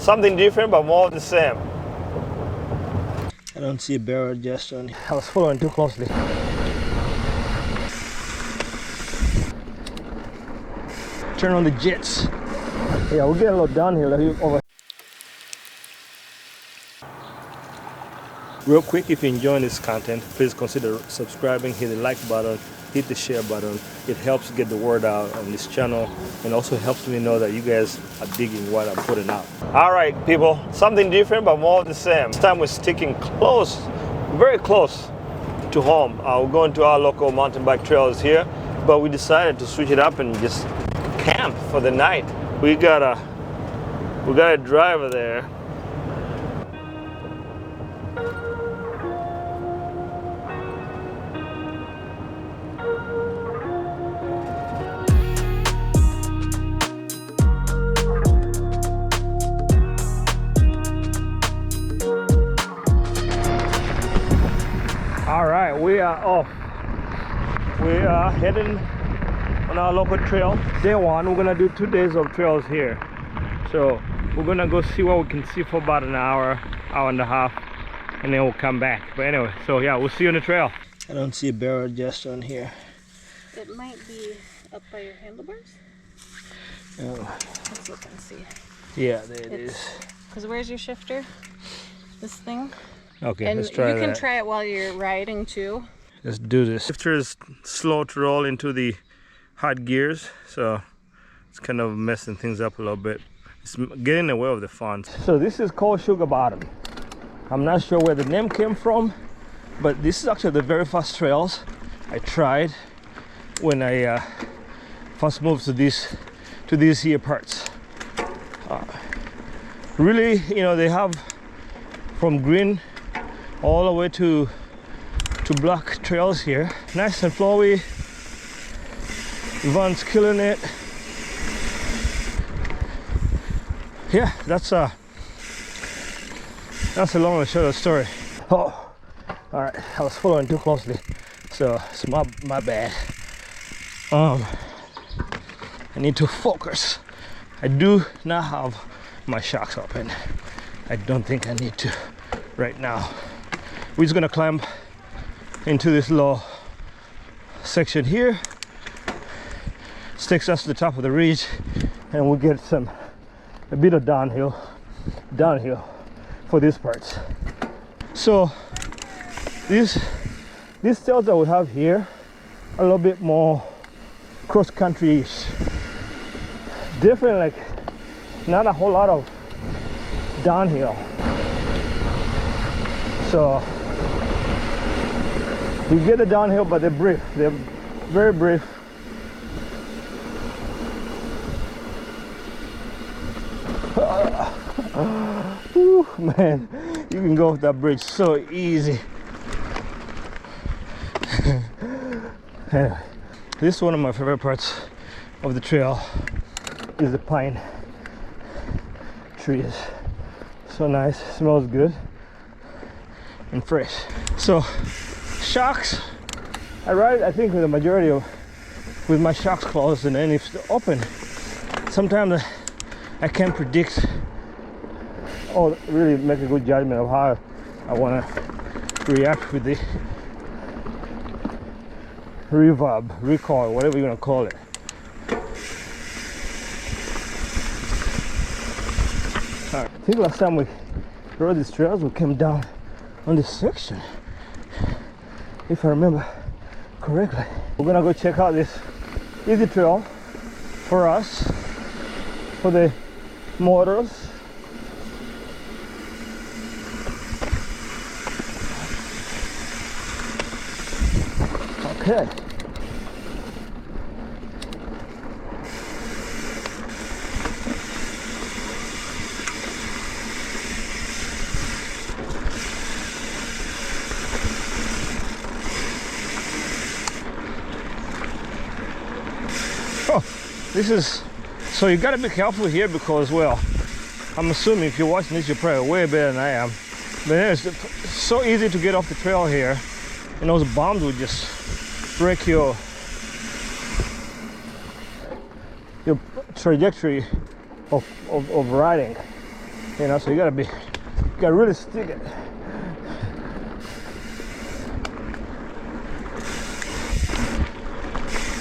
something different, but more of the same. I don't see a barrel just on. I was following too closely. Turn on the jets. Yeah, we'll get a little downhill over. Real quick, if you're enjoying this content, please consider subscribing, hit the like button, hit the share button. It helps get the word out on this channel and also helps me know that you guys are digging what I'm putting out. All right, people, something different, but more of the same. This time we're sticking close, very close to home. We're going to our local mountain bike trails here, but we decided to switch it up and just camp for the night. We got a driver there. All right, we are off. We are heading on our local trail. Day one, we're gonna do 2 days of trails here. So we're gonna go see what we can see for about an hour, hour and a half, and then we'll come back. But anyway, so yeah, we'll see you on the trail. I don't see a barrel just on here. It might be up by your handlebars. Oh. Let's look and see. Yeah, there it is. Because where's your shifter? This thing? Okay, and let's try that. You can try it while you're riding too. Let's do this. Shifter is slow to roll into the hot gears, so it's kind of messing things up a little bit. It's getting away with the fun. So this is called Sugar Bottom. I'm not sure where the name came from, but this is actually the very first trails I tried when I first moved to these here parts. Really, you know, they have from green all the way to black trails here. Nice and flowy. Yvonne's killing it. Yeah, that's a long and short story. Oh, all right, I was following too closely, so it's my bad. I need to focus. I do not have my shocks open. I don't think I need to right now. We're just gonna climb into this low section here. This takes us to the top of the ridge, and we'll get a bit of downhill for these parts. So these trails that we have here are a little bit more cross-country-ish. Different, like not a whole lot of downhill. So you get the downhill, but they're brief. They're very brief. Whew, man, you can go off that bridge so easy. Anyway, this is one of my favorite parts of the trail, is the pine trees. So nice, smells good and fresh. So shocks, I ride, I think, with the majority of with my shocks closed, and then if they're open, sometimes I can't predict or really make a good judgment of how I want to react with the reverb, recoil, whatever you're gonna call it. All right, I think last time we rode these trails, we came down on this section, if I remember correctly. We're gonna go check out this easy trail for us, for the motors. Okay. Oh, this is, so you gotta be careful here because, well, I'm assuming if you're watching this, you're probably way better than I am. But it's so easy to get off the trail here, and those bombs would just break your trajectory of riding. You know, so you gotta really stick it.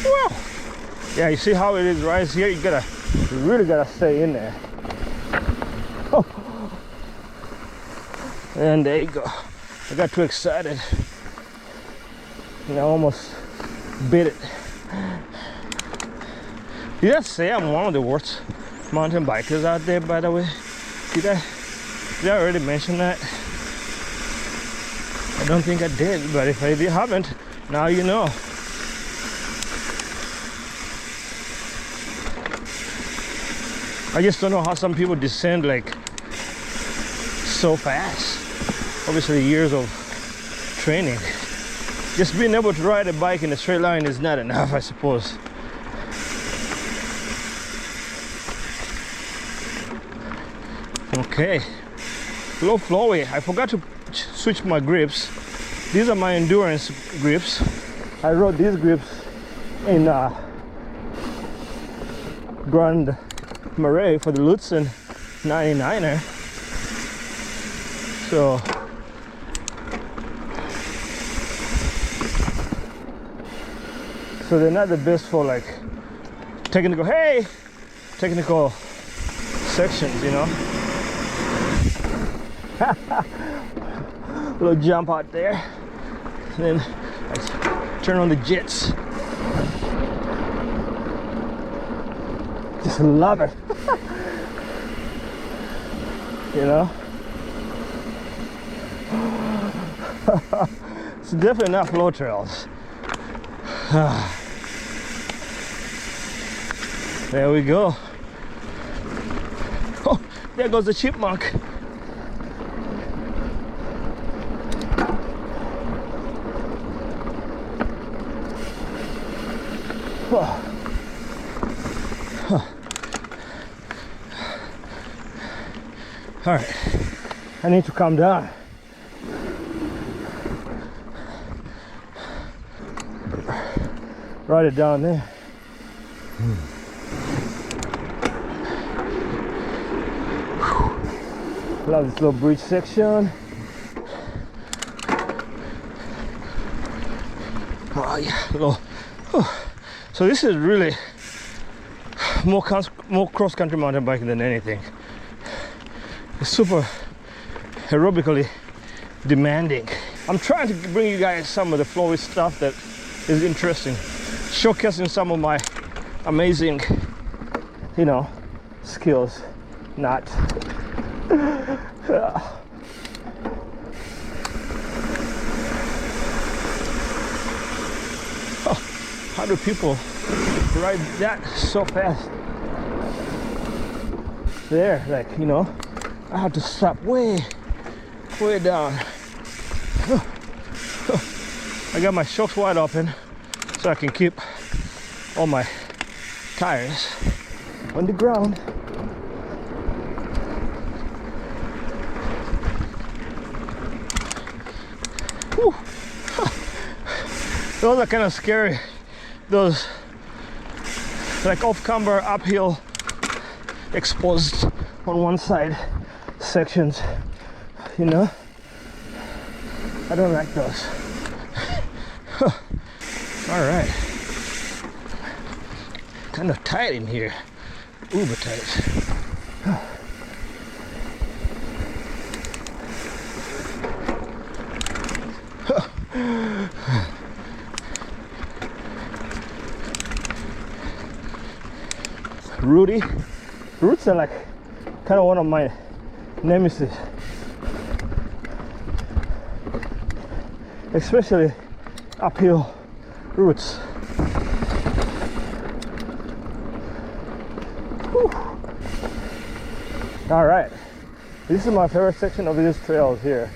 Wow. Yeah, you see how it is right here? You really gotta stay in there. Oh. And there you go. I got too excited. You know, almost bit it. Did I say I'm one of the worst mountain bikers out there, by the way? Did I already mention that? I don't think I did, but if I haven't, now you know. I just don't know how some people descend like so fast. Obviously years of training. Just being able to ride a bike in a straight line is not enough, I suppose. Okay, low flowy. I forgot to switch my grips. These are my endurance grips. I rode these grips in Grand Marais for the Lutzen 99er. So they're not the best for like technical sections, you know. Little jump out there, then I turn on the jets. Just love it. You know. It's definitely not flow trails. There we go. Oh, there goes the chipmunk. All right, I need to calm down. Write it down there. Love this little bridge section. Oh yeah, little. So this is really more cross-country mountain biking than anything. It's super aerobically demanding. I'm trying to bring you guys some of the flowy stuff that is interesting, showcasing some of my amazing, you know, skills. Not. How do people ride that so fast? There, like, you know, I have to stop way down. I got my shocks wide open so I can keep all my tires on the ground. Whew. Those are kind of scary. Those like off-camber uphill exposed on one side sections, you know. I don't like those. All right, kind of tight in here, uber tight. Roots are like kind of one of my nemesis, especially uphill roots. Whew. All right, this is my favorite section of these trails here,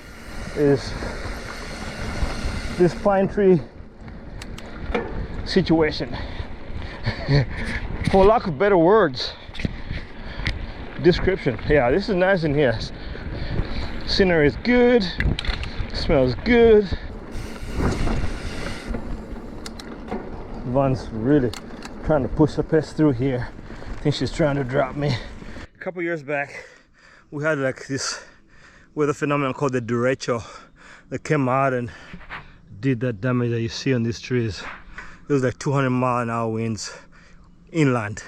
is this pine tree situation. For lack of better words, description. Yeah, this is nice in here. Scenery is good, smells good. Van's really trying to push the pace through here. I think she's trying to drop me. A couple years back, we had like this weather phenomenon called the derecho that came out and did that damage that you see on these trees. It was like 200-mile-an-hour winds inland.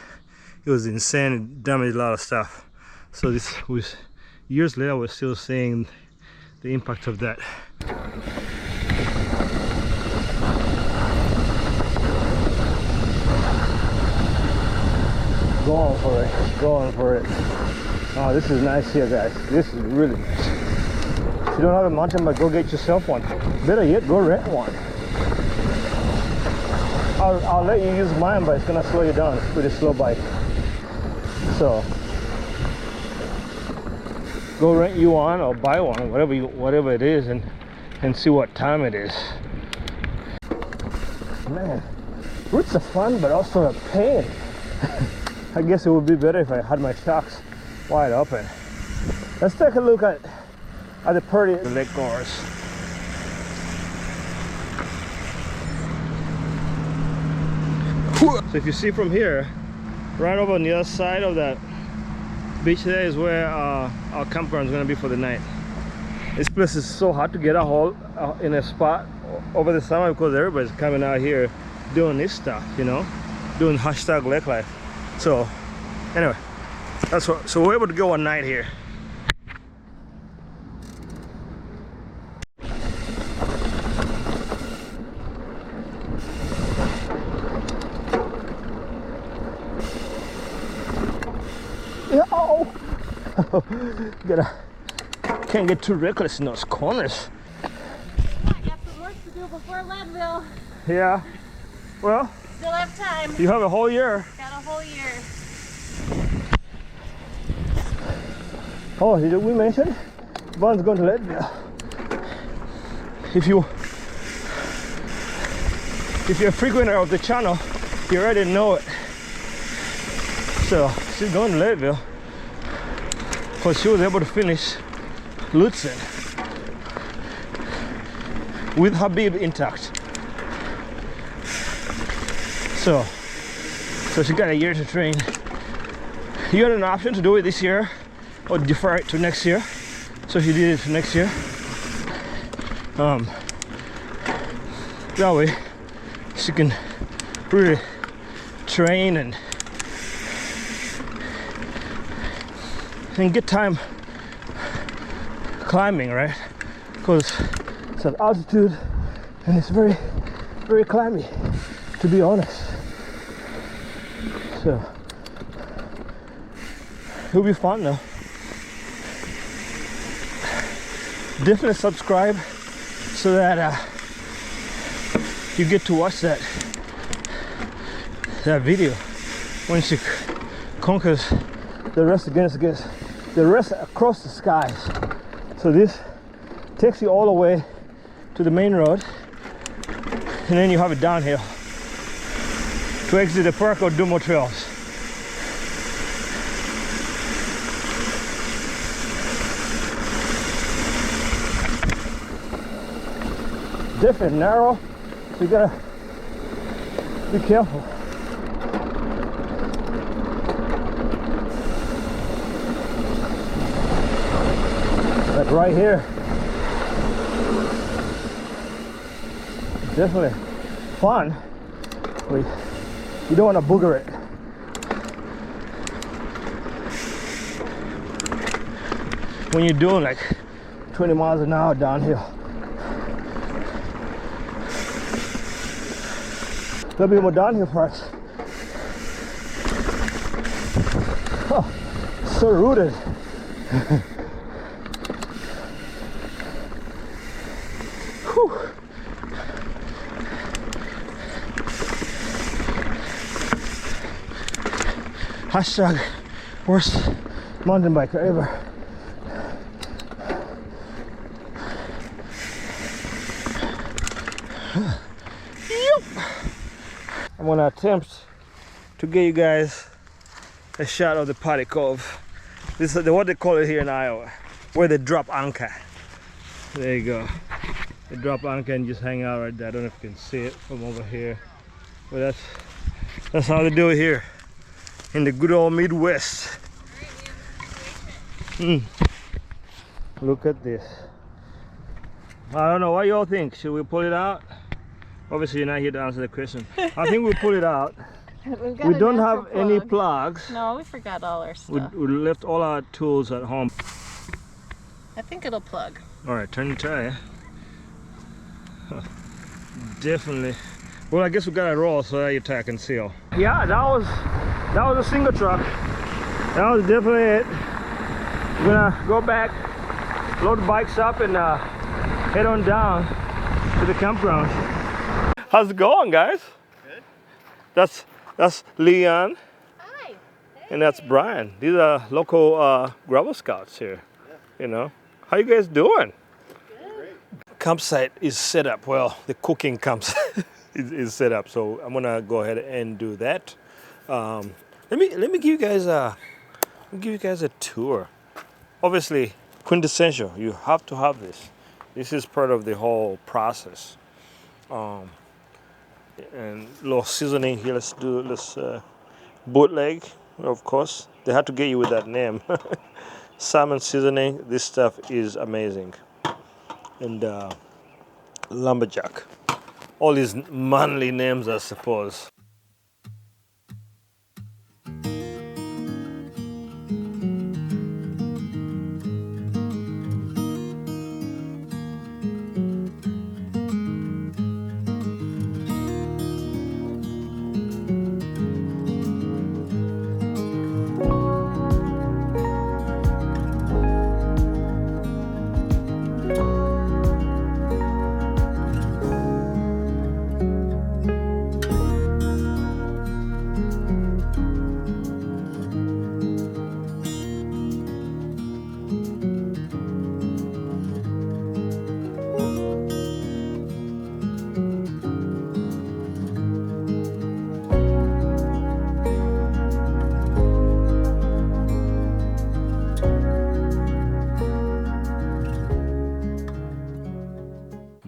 It was insane. It damaged a lot of stuff. So this was years later, we're still seeing the impact of that. Going for it, going for it. Oh, this is nice here, guys. This is really nice. If you don't have a mountain bike, go get yourself one. Better yet, go rent one. I'll let you use mine, but it's gonna slow you down. It's a pretty slow bike. So go rent you one or buy one, whatever it is, and see what time it is. Man, roots are fun, but also a pain. I guess it would be better if I had my shocks wide open. Let's take a look at the pretty lake goers. So if you see from here, right over on the other side of that beach there is where our campground is going to be for the night. This place is so hard to get a hold in a spot over the summer because everybody's coming out here doing this stuff, you know, doing hashtag lake life. So anyway, that's what. So we're able to go one night here. Oh, can't get too reckless in those corners. I got some work to do before Leadville. Yeah. Well, still have time. You have a whole year. Got a whole year. Oh, did we mention? Von's going to Leadville. If you're a frequenter of the channel, you already know it. So she's going to Leadville because she was able to finish Lutzen with Habib intact. So she got a year to train. You had an option to do it this year or defer it to next year. So she did it to next year. That way she can really train and get time climbing, right? Because it's at altitude and it's very, very climby, to be honest. So it'll be fun though. Definitely subscribe so that you get to watch that video when she conquers the rest against the rest across the skies. So this takes you all the way to the main road, and then you have it downhill to exit the park or Dumo trails. Definitely narrow, so you gotta be careful. Like right here, definitely fun. You don't want to booger it. When you're doing like 20 miles an hour downhill. There'll be more downhill parts. Oh, so rooted. Hashtag worst mountain biker ever. I'm gonna attempt to get you guys a shot of the Potty Cove. This is what they call it here in Iowa, where they drop anchor. There you go. They drop anchor and just hang out right there. I don't know if you can see it from over here, but that's how they do it here in the good old Midwest. Look at this. I don't know what y'all think. Should we pull it out? Obviously, you're not here to answer the question. I think we'll pull it out. We don't have any plugs. No, we forgot all our stuff. We left all our tools at home. I think it'll plug. All right, turn the tire. Definitely. Well, I guess we got to roll so that your tire can seal. Yeah, that was a single truck. That was definitely it. We're gonna go back, load the bikes up, and head on down to the campground. How's it going, guys? Good. That's Leon. Hi. Hey. And that's Brian. These are local gravel scouts here. Yeah. You know, how you guys doing? Good. Campsite is set up. Well, the cooking campsite is set up. So I'm gonna go ahead and do that. Let me give you guys a tour. Obviously, quintessential. You have to have this. This is part of the whole process. And a little seasoning here. Let's do this bootleg, of course. They had to get you with that name. Salmon seasoning. This stuff is amazing. And lumberjack. All these manly names, I suppose.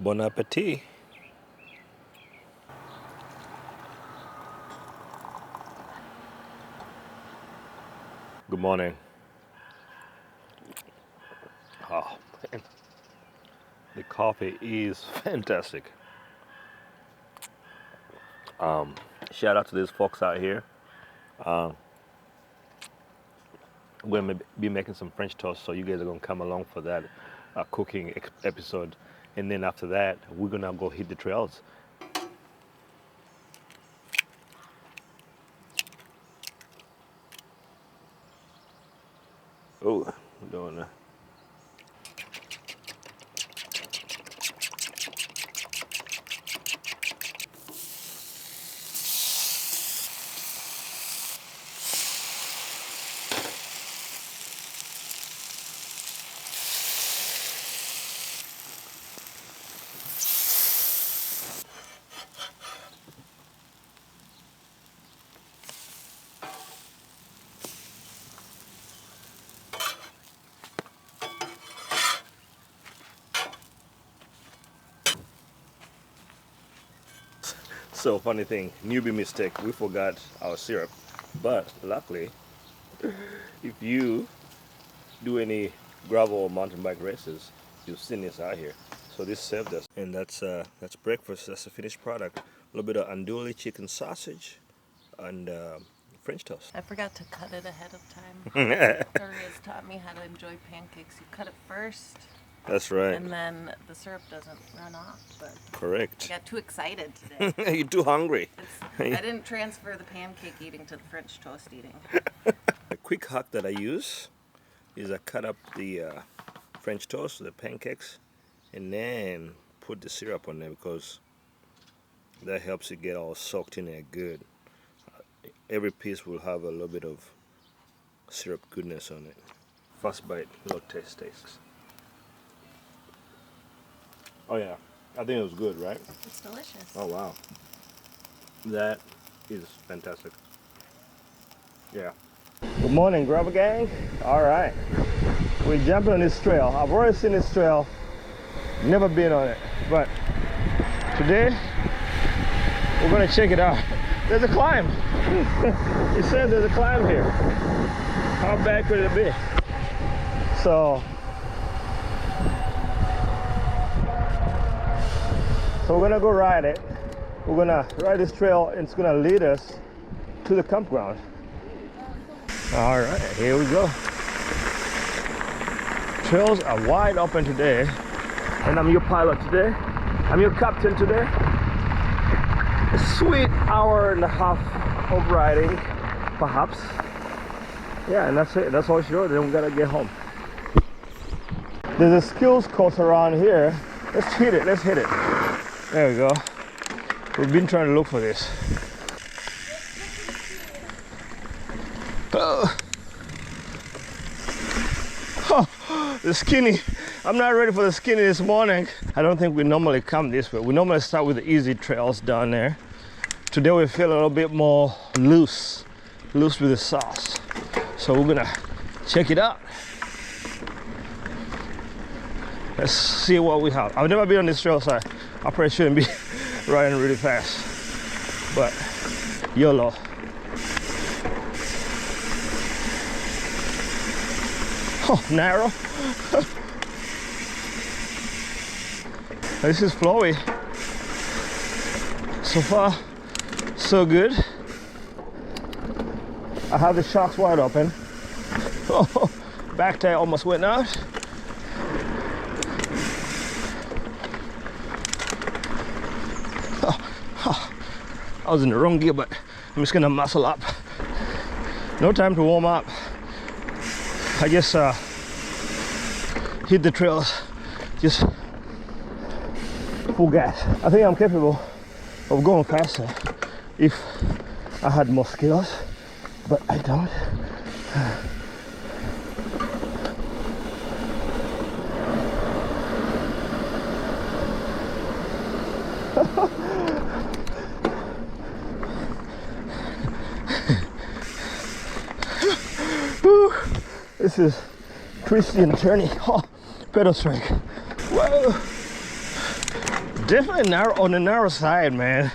Bon appetit. Good morning. Oh, man. The coffee is fantastic. Shout out to these folks out here. We're going to be making some French toast, so you guys are going to come along for that cooking episode. And then after that, we're going to go hit the trails. Oh, I'm doing that. So funny thing, newbie mistake, we forgot our syrup. But luckily, if you do any gravel or mountain bike races, you've seen this out here. So this saved us. And that's breakfast, that's the finished product. A little bit of andouille chicken sausage and French toast. I forgot to cut it ahead of time. Tori has taught me how to enjoy pancakes. You cut it first. That's right. And then the syrup doesn't run off. But correct. I got too excited today. You're too hungry. I didn't transfer the pancake eating to the French toast eating. A quick hack that I use is I cut up the French toast, the pancakes, and then put the syrup on there because that helps it get all soaked in there good. Every piece will have a little bit of syrup goodness on it. First bite, little taste. Oh yeah, I think it was good, right? It's delicious. Oh wow, that is fantastic. Yeah. Good morning, Gravel Gang. All right, we're jumping on this trail. I've already seen this trail, never been on it, but today we're gonna check it out. There's a climb. It says there's a climb here. How bad could it be? So we're gonna go ride it. We're gonna ride this trail and it's gonna lead us to the campground. All right, here we go. Trails are wide open today, and I'm your pilot today. I'm your captain today. A sweet hour and a half of riding, perhaps. Yeah, and that's it. That's all sure. Then we gotta get home. There's a skills course around here. Let's hit it. Let's hit it. There we go. We've been trying to look for this. Oh, the skinny. I'm not ready for the skinny this morning. I don't think we normally come this way. We normally start with the easy trails down there. Today we feel a little bit more loose with the sauce. So we're gonna check it out. Let's see what we have. I've never been on this trail, so I probably shouldn't be riding really fast. But YOLO. Oh, narrow. This is flowy. So far, so good. I have the shocks wide open. Oh, back tire almost went out. I was in the wrong gear, but I'm just gonna muscle up. No time to warm up. I just hit the trails, just full gas. I think I'm capable of going faster if I had more skills, but I don't. This is Christian journey. Oh, pedal strike. Whoa. Definitely narrow on the narrow side, man.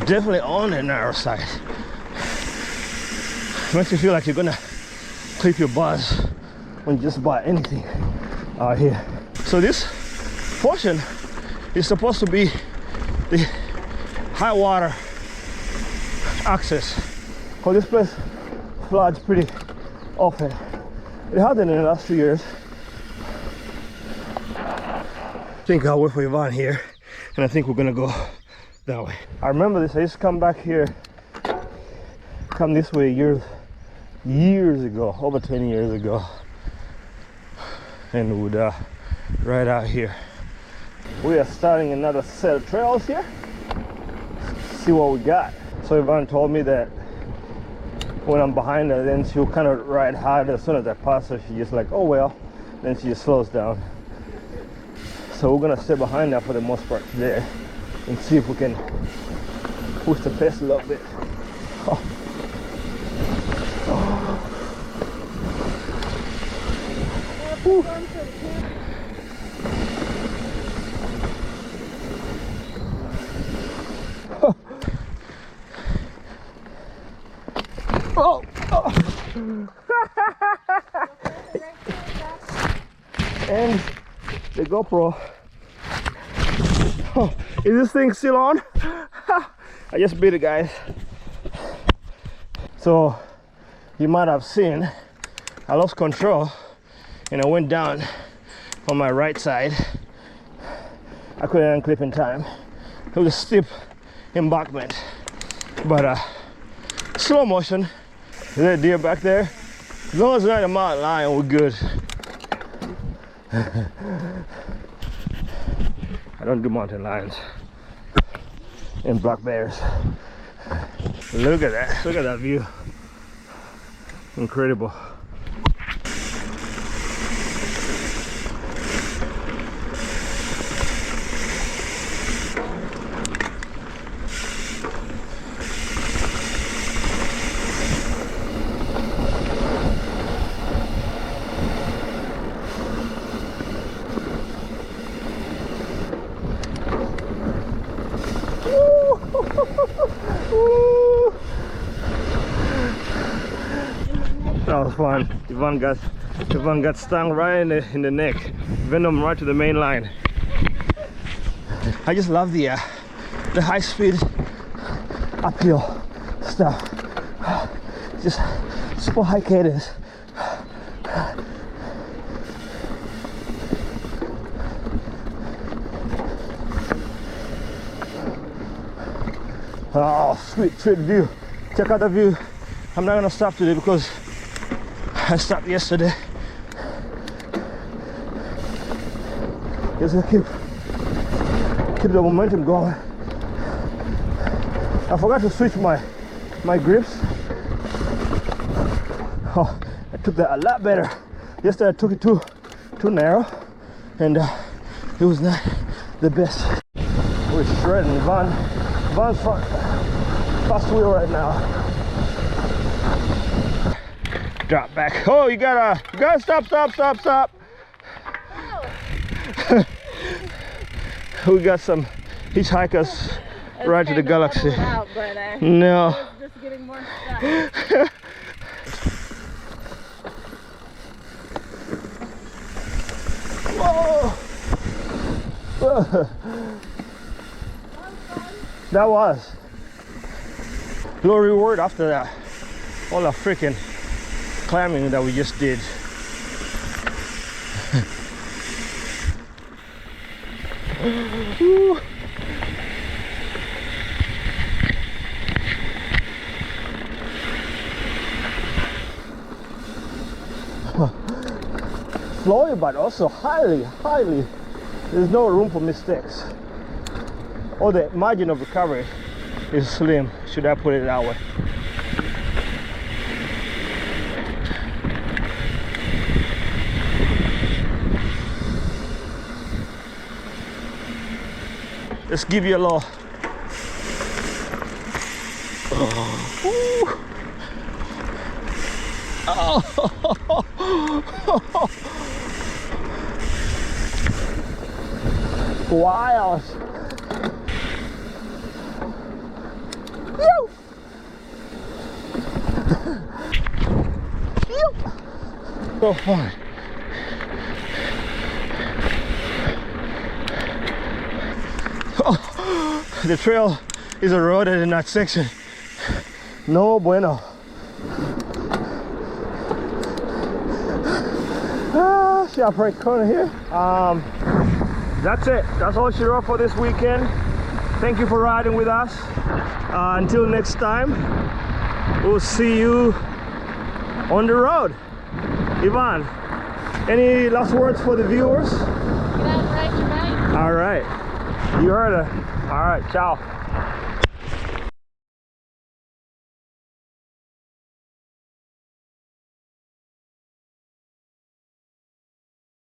Definitely on the narrow side. Makes you feel like you're gonna clip your buzz when you just about anything out here. So this portion is supposed to be the high water access. Because this place floods pretty often. It hasn't in the last 2 years. I think I'll wait for Yvonne here, and I think we're gonna go that way. I remember this. I used to come back here, come this way years ago, over 20 years ago, and would ride out here. We are starting another set of trails here. See what we got. So Yvonne told me that when I'm behind her, then she'll kind of ride hard. As soon as I pass her, she's just like, oh well. Then she just slows down. So we're gonna stay behind her for the most part today and see if we can push the pace a little bit. Oh. Oh. Oh, oh. And the GoPro. Oh, is this thing still on? I just beat it, guys. So you might have seen I lost control and I went down on my right side. I couldn't unclip in time. It was a steep embankment, but slow motion. Is there a deer back there? As long as it's not a mountain lion, we're good. I don't do mountain lions and black bears. Look at that. Look at that view. Incredible. was fun. Ivan got stung right in the neck. Venom right to the main line. I just love the high speed uphill stuff. Just super high cadence. Oh, sweet view. Check out the view. I'm not gonna stop today because I stopped yesterday. Just gonna keep the momentum going. I forgot to switch my grips. Oh, I took that a lot better. Yesterday I took it too narrow, and it was not the best. We're shredding. Ivan's fast wheel right now. Drop back. Oh, you gotta stop. Oh. We got some hitchhikers right to the galaxy. Out, but, no. I was just getting more stuff. Whoa. That was no reward after that. All the freaking climbing that we just did. Flowy, but also highly, there's no room for mistakes. Or the margin of recovery is slim, should I put it that way. Let's give you a little. Wild. So fun. Oh, the trail is eroded in that section. No bueno. Sharp right corner here. That's it. That's all she wrote for this weekend. Thank you for riding with us. Until next time, we'll see you on the road. Ivan, any last words for the viewers? Get out right. All right. You heard her. All right. Ciao.